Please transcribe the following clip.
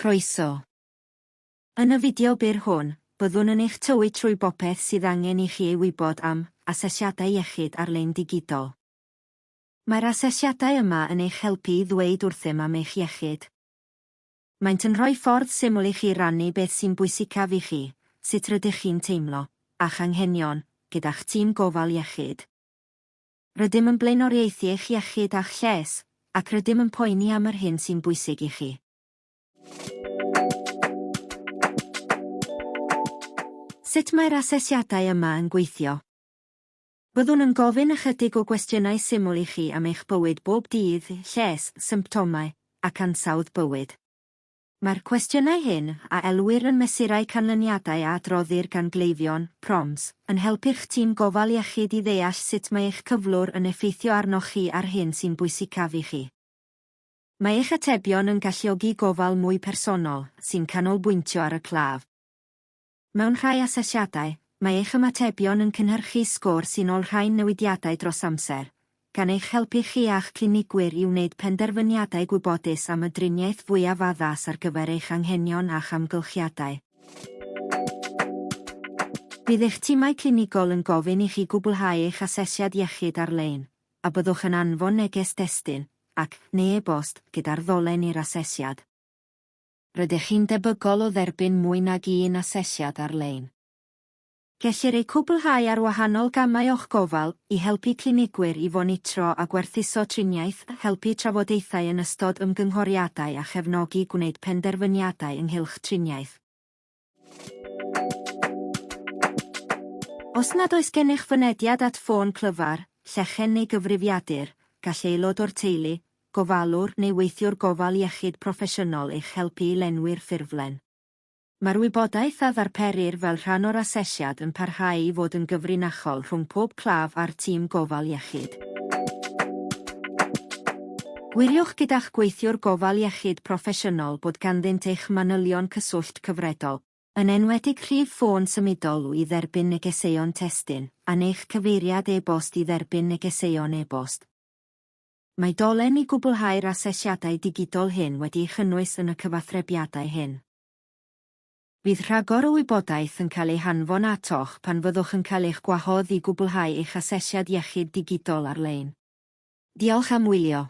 Croeso. Yn y fideo byr hwn, byddwn yn eich tywyd trwy bopeth sydd angen i chi ei wybod am asesiadau iechyd ar-lein digidol. Mae'r asesiadau yma yn eich helpu i ddweud wrthym am eich iechyd. Maent yn rhoi ffordd syml i chi rannu beth sy'n bwysicaf i chi, sut rydych chi'n teimlo, a'ch anghenion, gyda'ch tîm gofal iechyd. Rydym yn blaenoriaethu eich iechyd a'ch lles, ac rydym yn poeni am yr hyn sy'n bwysig i chi. Sut mae'r asesiadau yma yn gweithio? Byddwn yn gofyn ychydig o gwestiynau syml i chi am eich bywyd bob dydd, lles, symptomau, ac ansawdd bywyd. Mae'r cwestiynau hyn a elwir yn mesurau canlyniadau a adroddir gan cleifion, proms, yn helpu'ch tîm gofal iechyd i ddeall sut mae eich cyflwr yn effeithio arnoch chi ar hyn sy'n bwysicaf i chi. Mae eich atebion yn galluogi gofal mwy personol, sy'n canolbwyntio ar y claf. Mewn rhai asesiadau, mae eich ymatebion yn cynhyrchu sgôr sy'n olrhain newidiadau dros amser, gan eich helpu chi a'ch clinigwyr i wneud penderfyniadau gwybodus am y driniaeth fwyaf addas ar gyfer eich anghenion a'ch amgylchiadau. Bydd eich timau clinigol yn gofyn i chi gwblhau eich asesiad iechyd ar-lein, a byddwch yn anfon neges destun, ac neu e-bost gyda'r ddolen i'r asesiad. Rydych chi'n debygol o dderbyn mwy nag un asesiad ar-lein. Gellir ei cwblhau ar wahanol gamau o'ch gofal i helpu clinigwyr i fonitro a gwerthuso triniaeth, helpu trafodaethau yn ystod ymgynghoriadau a chefnogi gwneud penderfyniadau ynghylch triniaeth. Os nad oes gennych fynediad at ffôn clyfar, llechen neu gyfrifiadur, gall aelod o'r teulu, gofalwr neu weithiwr gofal iechyd proffesiynol eich helpu i lenwi'r ffurflen. Mae'r wybodaeth a ddarperir fel rhan o'r asesiad yn parhau i fod yn gyfrinachol rhwng pob claf a'r tîm gofal iechyd. Gwiriwch gyda'ch gweithiwr gofal iechyd proffesiynol bod ganddynt eich manylion cyswllt cyfredol, yn enwedig rhif ffôn symudol i dderbyn negeseuon testun, a neich cyfeiriad e-bost i dderbyn negeseuon e-bost. Mae dolen i gwblhau'r asesiadau digidol hyn wedi'i chynnwys yn y cyfathrebiadau hyn. Bydd rhagor o wybodaeth yn cael ei hanfon atoch pan fyddwch yn cael eich gwahodd i gwblhau eich asesiad iechyd digidol ar-lein. Diolch am wylio.